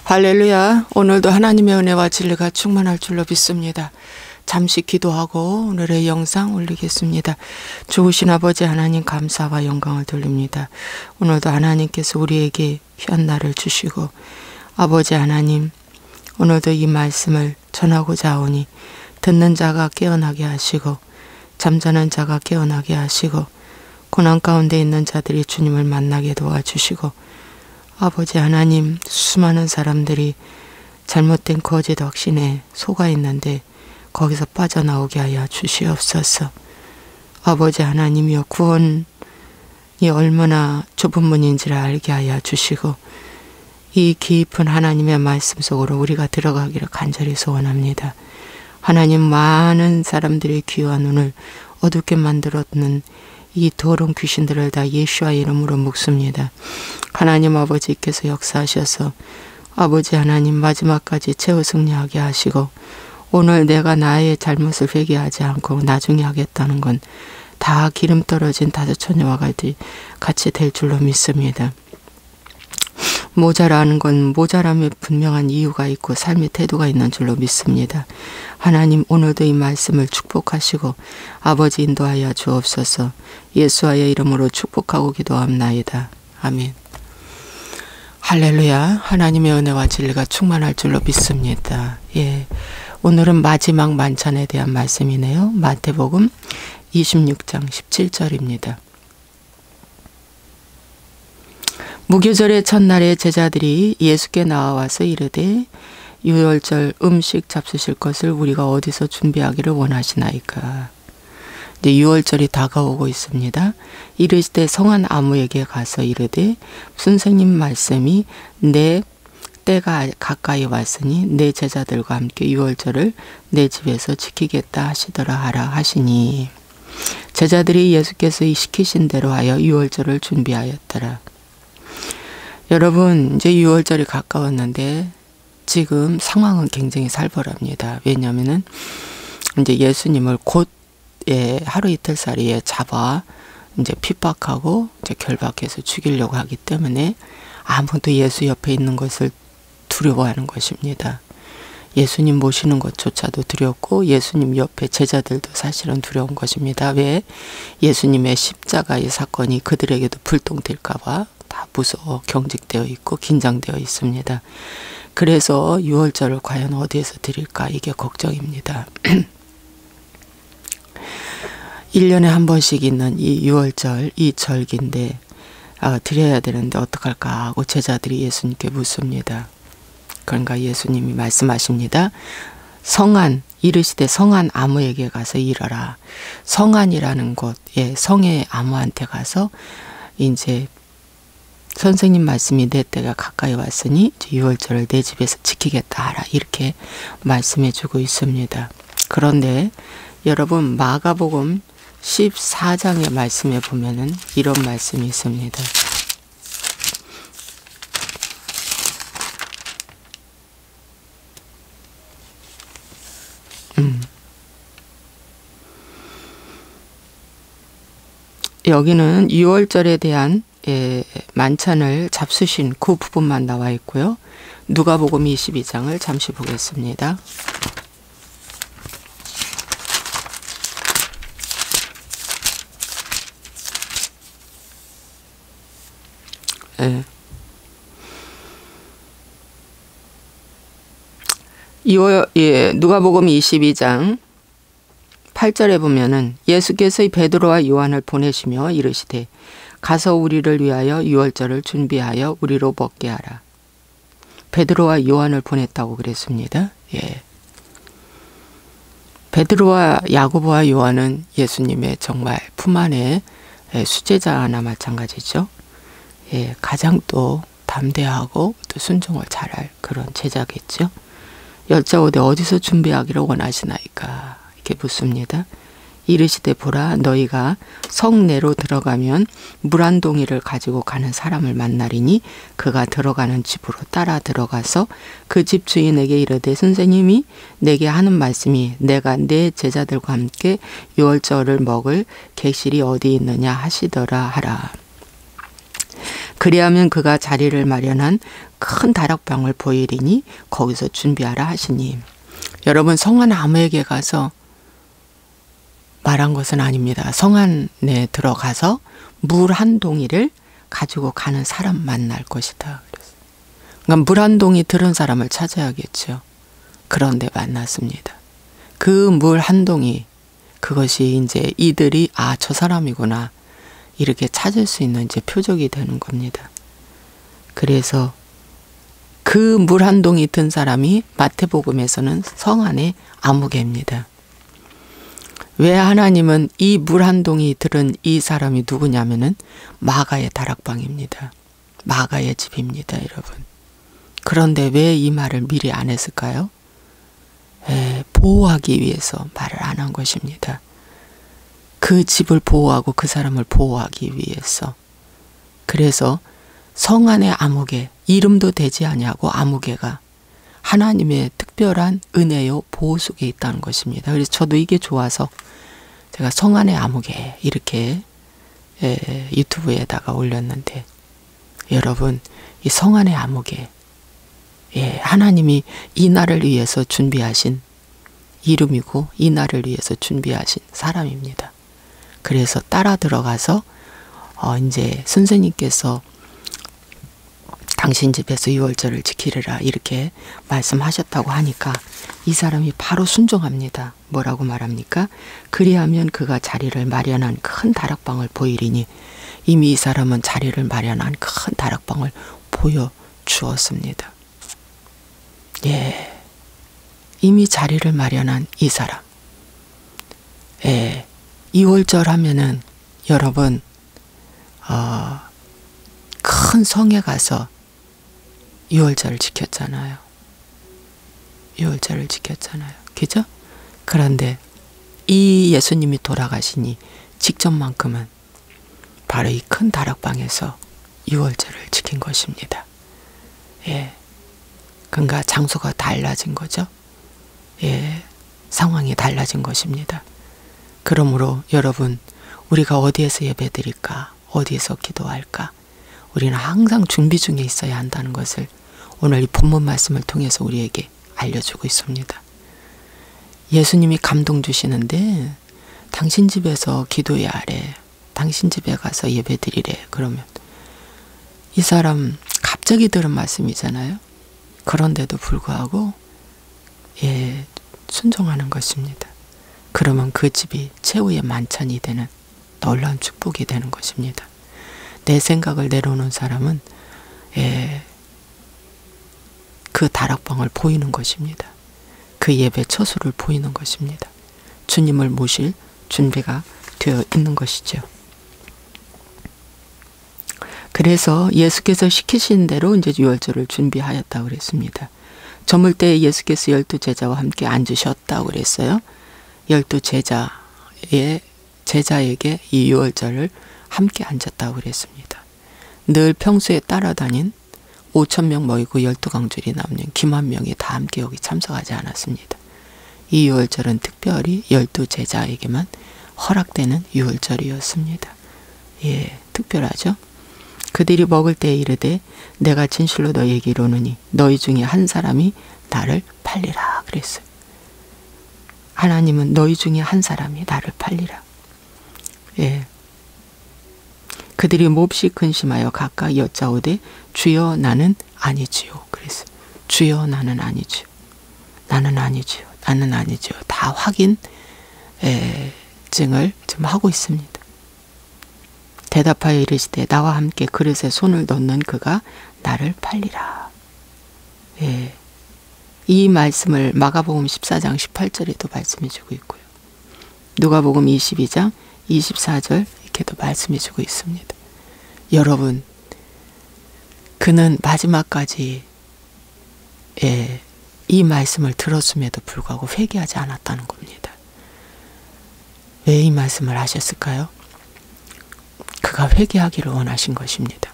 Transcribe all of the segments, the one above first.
할렐루야. 오늘도 하나님의 은혜와 진리가 충만할 줄로 믿습니다. 잠시 기도하고 오늘의 영상 올리겠습니다. 좋으신 아버지 하나님 감사와 영광을 돌립니다. 오늘도 하나님께서 우리에게 귀한 날을 주시고 아버지 하나님 오늘도 이 말씀을 전하고자 하오니 듣는 자가 깨어나게 하시고 잠자는 자가 깨어나게 하시고 고난 가운데 있는 자들이 주님을 만나게 도와주시고 아버지 하나님 수많은 사람들이 잘못된 거짓 확신에 속아 있는데 거기서 빠져나오게 하여 주시옵소서. 아버지 하나님이여 구원이 얼마나 좁은 문인지를 알게 하여 주시고 이 깊은 하나님의 말씀 속으로 우리가 들어가기를 간절히 소원합니다. 하나님 많은 사람들의 귀와 눈을 어둡게 만들었는 이 더러운 귀신들을 다 예수와 이름으로 묶습니다. 하나님 아버지께서 역사하셔서 아버지 하나님 마지막까지 최후 승리하게 하시고 오늘 내가 나의 잘못을 회개하지 않고 나중에 하겠다는 건 다 기름 떨어진 다섯 처녀와 같이 될 줄로 믿습니다. 모자라는 건 모자람에 분명한 이유가 있고 삶의 태도가 있는 줄로 믿습니다. 하나님 오늘도 이 말씀을 축복하시고 아버지 인도하여 주옵소서. 예수와의 이름으로 축복하고 기도합나이다. 아멘. 할렐루야. 하나님의 은혜와 진리가 충만할 줄로 믿습니다. 예, 오늘은 마지막 만찬에 대한 말씀이네요. 마태복음 26장 17절입니다. 무교절의 첫날에 제자들이 예수께 나와서 이르되 유월절 음식 잡수실 것을 우리가 어디서 준비하기를 원하시나이까. 이제 유월절이 다가오고 있습니다. 이르시되 성한 아무에게 가서 이르되 선생님 말씀이 내 때가 가까이 왔으니 내 제자들과 함께 유월절을 내 집에서 지키겠다 하시더라 하라 하시니 제자들이 예수께서 시키신 대로 하여 유월절을 준비하였더라. 여러분 이제 6월절이 가까웠는데 지금 상황은 굉장히 살벌합니다. 왜냐하면은 이제 예수님을 곧 하루 이틀 사이에 잡아 이제 핍박하고 이제 결박해서 죽이려고 하기 때문에 아무도 예수 옆에 있는 것을 두려워하는 것입니다. 예수님 모시는 것조차도 두렵고 예수님 옆에 제자들도 사실은 두려운 것입니다. 왜? 예수님의 십자가의 사건이 그들에게도 불똥될까 봐 다 무서워 경직되어 있고 긴장되어 있습니다. 그래서 유월절을 과연 어디에서 드릴까 이게 걱정입니다. 1년에 한 번씩 있는 이 유월절 이 절기인데 드려야 되는데 어떡할까 하고 제자들이 예수님께 묻습니다. 그러니까 예수님이 말씀하십니다. 성안 이르시되 성안 아무에게 가서 이르라. 성안이라는 곳, 성의 아무한테 가서 이제 선생님 말씀이 내 때가 가까이 왔으니 유월절을 내 집에서 지키겠다 하라 이렇게 말씀해 주고 있습니다. 그런데 여러분 마가복음 14장의 말씀에 보면은 이런 말씀이 있습니다. 여기는 유월절에 대한 만찬을 잡수신 그 부분만 나와 있고요. 누가복음 22장을 잠시 보겠습니다. 누가복음 22장 8절에 보면은 예수께서 베드로와 요한을 보내시며 이르시되 가서 우리를 위하여 유월절을 준비하여 우리로 먹게 하라. 베드로와 요한을 보냈다고 그랬습니다. 예. 베드로와 야고보와 요한은 예수님의 정말 품 안에 수제자나 마찬가지죠. 예, 가장 또 담대하고 또 순종을 잘할 그런 제자겠죠. 여짜오되 어디서 준비하기를 원하시나이까 이렇게 묻습니다. 이르시되 보라 너희가 성내로 들어가면 물 한 동이를 가지고 가는 사람을 만나리니 그가 들어가는 집으로 따라 들어가서 그 집 주인에게 이르되 선생님이 내게 하는 말씀이 내가 내 제자들과 함께 유월절을 먹을 객실이 어디 있느냐 하시더라 하라. 그리하면 그가 자리를 마련한 큰 다락방을 보이리니 거기서 준비하라 하시니. 여러분, 성 안 아무에게 가서 말한 것은 아닙니다. 성 안에 들어가서 물 한 동이를 가지고 가는 사람 만날 것이다. 그러니까 물 한 동이 들은 사람을 찾아야겠죠. 그런데 만났습니다. 그 물 한 동이, 그것이 이제 이들이 저 사람이구나 이렇게 찾을 수 있는 이제 표적이 되는 겁니다. 그래서 그 물 한 동이 든 사람이 마태복음에서는 성 안의 아무개입니다. 왜 하나님은 이 물 한 동이 들은 이 사람이 누구냐면은 마가의 다락방입니다. 마가의 집입니다, 여러분. 그런데 왜 이 말을 미리 안 했을까요? 보호하기 위해서 말을 안 한 것입니다. 그 집을 보호하고 그 사람을 보호하기 위해서. 그래서 성 안의 아무개, 이름도 되지 아니하고 아무개가 하나님의 특별한 은혜요 보호 속에 있다는 것입니다. 그래서 저도 이게 좋아서 제가 성 안의 아무개 이렇게 유튜브에다가 올렸는데, 여러분, 이 성 안의 아무개, 하나님이 이 날을 위해서 준비하신 이름이고 이 날을 위해서 준비하신 사람입니다. 그래서 따라 들어가서 이제 선생님께서 당신 집에서 유월절을 지키리라 이렇게 말씀하셨다고 하니까 이 사람이 바로 순종합니다. 뭐라고 말합니까? 그리하면 그가 자리를 마련한 큰 다락방을 보이리니. 이미 이 사람은 자리를 마련한 큰 다락방을 보여주었습니다. 이미 자리를 마련한 이 사람. 유월절 하면은 여러분 큰 성에 가서 유월절을 지켰잖아요. 유월절을 지켰잖아요. 그죠? 그런데 이 예수님이 돌아가시니 직전만큼은 바로 이 큰 다락방에서 유월절을 지킨 것입니다. 그러니까 장소가 달라진 거죠. 상황이 달라진 것입니다. 그러므로 여러분, 우리가 어디에서 예배드릴까? 어디에서 기도할까? 우리는 항상 준비 중에 있어야 한다는 것을 오늘 이 본문 말씀을 통해서 우리에게 알려주고 있습니다. 예수님이 감동 주시는데 당신 집에서 기도해야 하래. 당신 집에 가서 예배드리래. 그러면 이 사람 갑자기 들은 말씀이잖아요. 그런데도 불구하고 순종하는 것입니다. 그러면 그 집이 최후의 만찬이 되는 놀라운 축복이 되는 것입니다. 내 생각을 내려놓은 사람은 그 다락방을 보이는 것입니다. 그 예배 처소를 보이는 것입니다. 주님을 모실 준비가 되어 있는 것이죠. 그래서 예수께서 시키신 대로 이제 유월절을 준비하였다고 그랬습니다. 저물 때 예수께서 12제자와 함께 앉으셨다고 그랬어요. 12제자에게 이 유월절을 함께 앉았다고 그랬습니다. 늘 평소에 따라다닌 5,000명 모이고 12강줄이 남는 김한명이 다 함께 여기 참석하지 않았습니다. 이 유월절은 특별히 12제자에게만 허락되는 유월절이었습니다. 특별하죠. 그들이 먹을 때에 이르되 내가 진실로 너희에게 이르노니 너희 중에 한 사람이 나를 팔리라 그랬어요. 하나님은 너희 중에 한 사람이 나를 팔리라. 그들이 몹시 근심하여 각각 여짜오되 주여 나는 아니지요. 그랬어요. 주여 나는 아니지요. 나는 아니지요. 나는 아니지요. 다 확인증을 좀 하고 있습니다. 대답하여 이르시되 나와 함께 그릇에 손을 넣는 그가 나를 팔리라. 이 말씀을 마가복음 14장 18절에도 말씀해주고 있고요. 누가복음 22장 24절 이렇게도 말씀해주고 있습니다. 여러분, 그는 마지막까지 이 말씀을 들었음에도 불구하고 회개하지 않았다는 겁니다. 왜 이 말씀을 하셨을까요? 그가 회개하기를 원하신 것입니다.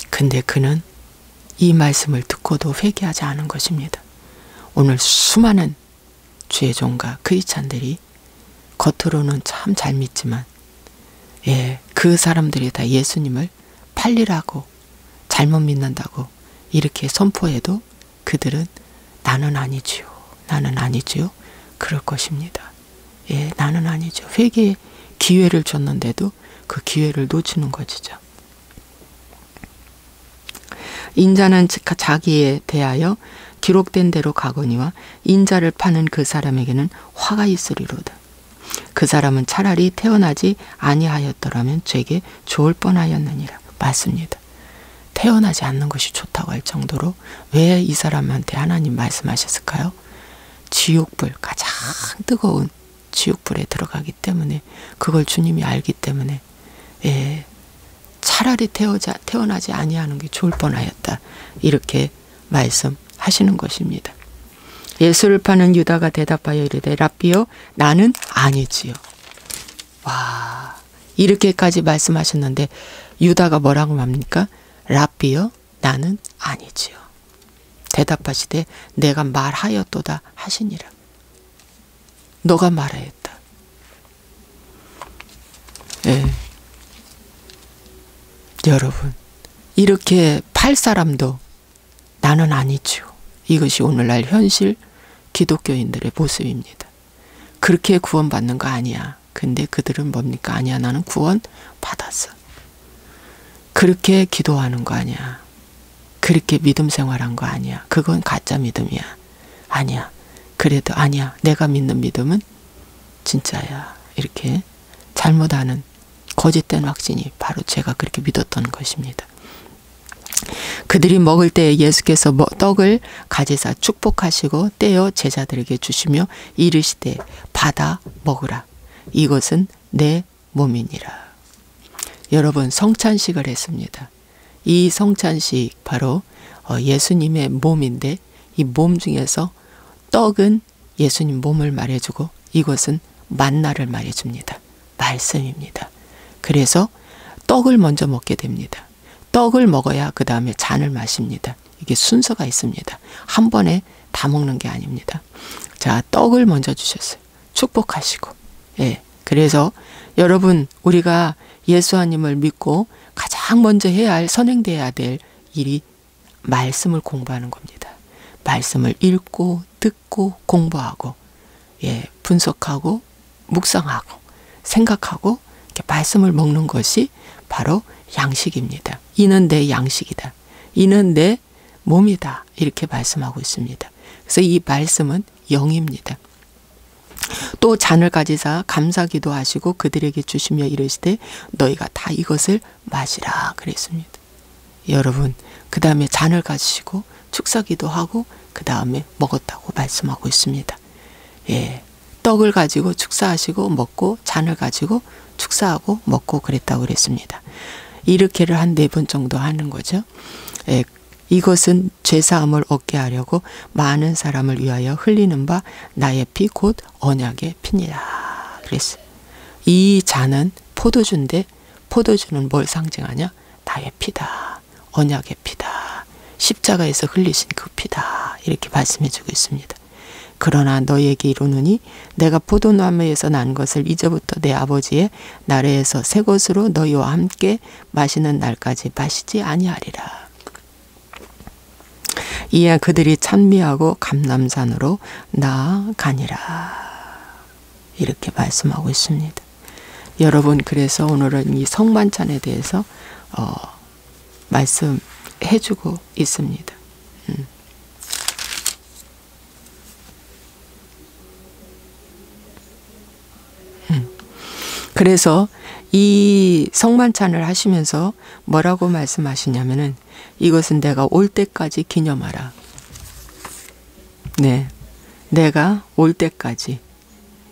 근데 그는 이 말씀을 듣고도 회개하지 않은 것입니다. 오늘 수많은 주의 종과 크리스찬들이 겉으로는 참 잘 믿지만 그 사람들이 다 예수님을 팔리라고 잘못 믿는다고 이렇게 선포해도 그들은 나는 아니지요. 나는 아니지요. 그럴 것입니다. 예, 나는 아니죠. 회개의 기회를 줬는데도 그 기회를 놓치는 것이죠. 인자는 자기에 대하여 기록된 대로 가거니와 인자를 파는 그 사람에게는 화가 있으리로다. 그 사람은 차라리 태어나지 아니하였더라면 죄게 좋을 뻔하였느니라. 맞습니다. 태어나지 않는 것이 좋다고 할 정도로 왜 이 사람한테 하나님 말씀하셨을까요? 지옥불, 가장 뜨거운 지옥불에 들어가기 때문에, 그걸 주님이 알기 때문에, 예, 차라리 태어나지 아니하는 게 좋을 뻔하였다. 이렇게 말씀하시는 것입니다. 예수를 파는 유다가 대답하여 이르되 랍비요 나는 아니지요. 와, 이렇게까지 말씀하셨는데 유다가 뭐라고 합니까? 랍비요 나는 아니지요. 대답하시되 내가 말하였도다 하시니라. 너가 말하였다. 예. 여러분, 이렇게 팔 사람도 나는 아니지요. 이것이 오늘날 현실 기독교인들의 모습입니다. 그렇게 구원받는 거 아니야. 근데 그들은 뭡니까? 아니야, 나는 구원 받았어. 그렇게 기도하는 거 아니야. 그렇게 믿음 생활한 거 아니야. 그건 가짜 믿음이야. 아니야. 그래도 아니야. 내가 믿는 믿음은 진짜야. 이렇게 잘못하는 거짓된 확신이 바로 제가 그렇게 믿었던 것입니다. 그들이 먹을 때 예수께서 떡을 가지사 축복하시고 떼어 제자들에게 주시며 이르시되 받아 먹으라. 이것은 내 몸이니라. 여러분, 성찬식을 했습니다. 이 성찬식 바로 예수님의 몸인데 이 몸 중에서 떡은 예수님 몸을 말해주고 이것은 만나를 말해줍니다. 말씀입니다. 그래서 떡을 먼저 먹게 됩니다. 떡을 먹어야 그 다음에 잔을 마십니다. 이게 순서가 있습니다. 한 번에 다 먹는 게 아닙니다. 자, 떡을 먼저 주셨어요. 축복하시고. 예. 그래서 여러분, 우리가 예수님을 믿고 가장 먼저 해야 할, 선행돼야 될 일이 말씀을 공부하는 겁니다. 말씀을 읽고 듣고 공부하고, 예, 분석하고 묵상하고 생각하고 이렇게 말씀을 먹는 것이 바로 양식입니다. 이는 내 양식이다. 이는 내 몸이다. 이렇게 말씀하고 있습니다. 그래서 이 말씀은 영입니다. 또 잔을 가지사 감사기도 하시고 그들에게 주시며 이르시되 너희가 다 이것을 마시라 그랬습니다. 여러분, 그 다음에 잔을 가지시고 축사기도 하고 그 다음에 먹었다고 말씀하고 있습니다. 예, 떡을 가지고 축사하시고 먹고 잔을 가지고 축사하고 먹고 그랬다고 그랬습니다. 이렇게를 한 4번 정도 하는 거죠. 예, 이것은 죄사함을 얻게 하려고 많은 사람을 위하여 흘리는 바 나의 피 곧 언약의 피니라 그랬어요. 이 잔은 포도주인데 포도주는 뭘 상징하냐? 나의 피다. 언약의 피다. 십자가에서 흘리신 그 피다. 이렇게 말씀해주고 있습니다. 그러나 너희에게 이르노니 내가 포도나무에서 난 것을 이제부터 내 아버지의 나라에서 새 것으로 너희와 함께 마시는 날까지 마시지 아니하리라. 이에 그들이 찬미하고 감람산으로 나아가니라. 이렇게 말씀하고 있습니다. 여러분, 그래서 오늘은 이 성만찬에 대해서 말씀해주고 있습니다. 그래서 이 성만찬을 하시면서 뭐라고 말씀하시냐면은 이것은 내가 올 때까지 기념하라. 네, 내가 올 때까지,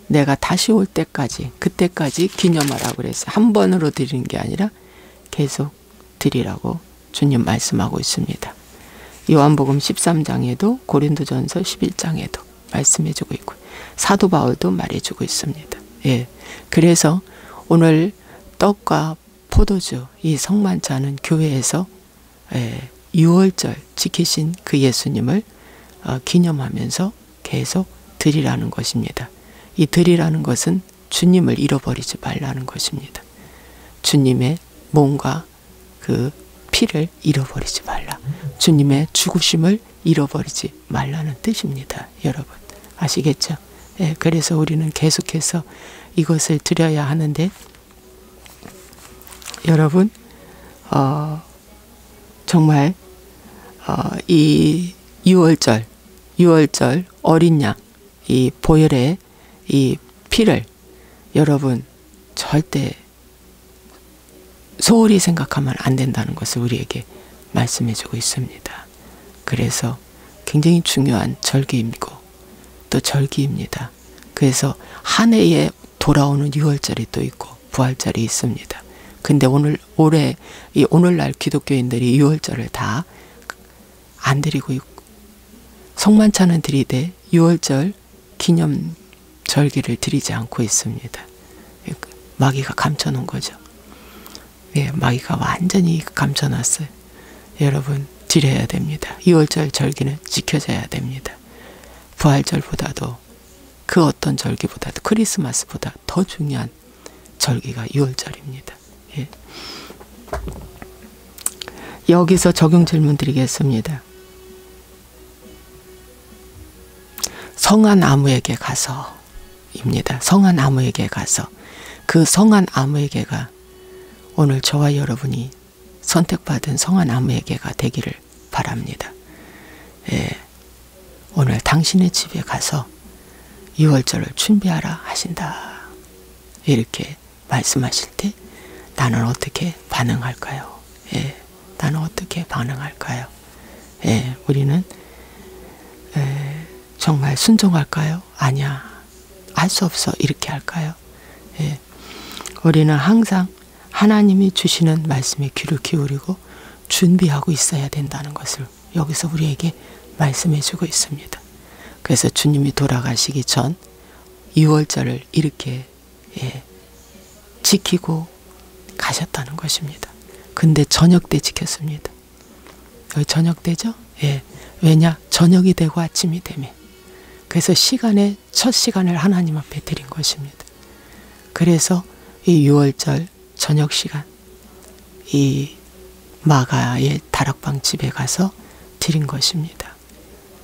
내가 다시 올 때까지, 그때까지 기념하라고 그랬어요. 한 번으로 드리는 게 아니라 계속 드리라고 주님 말씀하고 있습니다. 요한복음 13장에도 고린도전서 11장에도 말씀해주고 있고 사도 바울도 말해주고 있습니다. 예, 그래서 오늘 떡과 포도주, 이 성만찬은 교회에서 유월절 지키신 그 예수님을 기념하면서 계속 드리라는 것입니다. 이 드리라는 것은 주님을 잃어버리지 말라는 것입니다. 주님의 몸과 그 피를 잃어버리지 말라. 주님의 죽으심을 잃어버리지 말라는 뜻입니다. 여러분 아시겠죠? 예, 그래서 우리는 계속해서 이것을 드려야 하는데 여러분 정말 이 6월절 어린 양 이 보혈의 이 피를 여러분 절대 소홀히 생각하면 안 된다는 것을 우리에게 말씀해주고 있습니다. 그래서 굉장히 중요한 절기이고 또 절기입니다. 그래서 한 해에 돌아오는 6월절이 또 있고 부활절이 있습니다. 근데 오늘날 기독교인들이 6월절을 다 안 드리고 있고 성만찬은 드리되 6월절 기념 절기를 드리지 않고 있습니다. 마귀가 감춰놓은 거죠. 예, 마귀가 완전히 감춰놨어요. 여러분 드려야 됩니다. 6월절 절기는 지켜져야 됩니다. 부활절보다도 그 어떤 절기보다도 크리스마스보다 더 중요한 절기가 6월절입니다. 예. 여기서 적용 질문 드리겠습니다. 성한 아무에게 가서입니다. 성한 아무에게 가서 그 성한 아무에게가 오늘 저와 여러분이 선택받은 성한 아무에게가 되기를 바랍니다. 예, 오늘 당신의 집에 가서 6월절을 준비하라 하신다. 이렇게 말씀하실 때 나는 어떻게 반응할까요? 예, 나는 어떻게 반응할까요? 예, 우리는 정말 순종할까요? 아니야. 알 수 없어. 이렇게 할까요? 예, 우리는 항상 하나님이 주시는 말씀에 귀를 기울이고 준비하고 있어야 된다는 것을 여기서 우리에게 말씀해주고 있습니다. 그래서 주님이 돌아가시기 전 6월절을 이렇게 지키고 가셨다는 것입니다. 근데 저녁 때 지켰습니다. 여기 저녁 때죠? 예. 왜냐? 저녁이 되고 아침이 되면. 그래서 첫 시간을 하나님 앞에 드린 것입니다. 그래서 이 6월절 저녁 시간 이 마가의 다락방 집에 가서 드린 것입니다.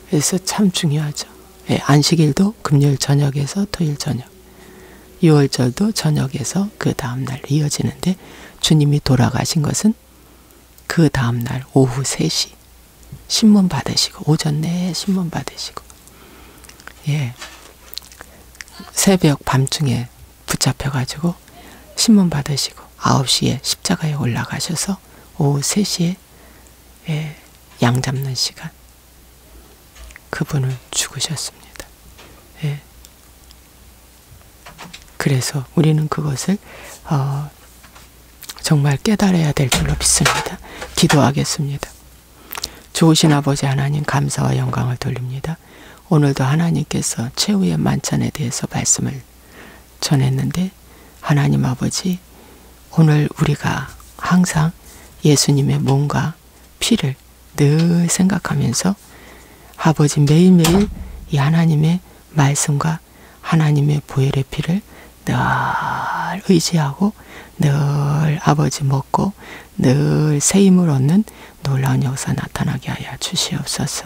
그래서 참 중요하죠. 예, 안식일도 금요일 저녁에서 토요일 저녁, 6월절도 저녁에서 그 다음날 이어지는데 주님이 돌아가신 것은 그 다음날 오후 3시 신문 받으시고 오전 내에 신문 받으시고 예, 새벽 밤중에 붙잡혀가지고 신문 받으시고 9시에 십자가에 올라가셔서 오후 3시에 양 잡는 시간 그분을 죽으셨습니다. 예. 그래서 우리는 그것을 정말 깨달아야 될 줄로 믿습니다. 기도하겠습니다. 좋으신 아버지 하나님 감사와 영광을 돌립니다. 오늘도 하나님께서 최후의 만찬에 대해서 말씀을 전했는데 하나님 아버지 오늘 우리가 항상 예수님의 몸과 피를 늘 생각하면서 아버지 매일매일 이 하나님의 말씀과 하나님의 보혈의 피를 늘 의지하고 늘 아버지 먹고 늘 새 힘을 얻는 놀라운 역사 나타나게 하여 주시옵소서.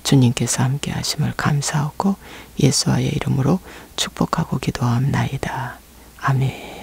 주님께서 함께 하심을 감사하고 예수와의 이름으로 축복하고 기도하옵나이다. 아멘.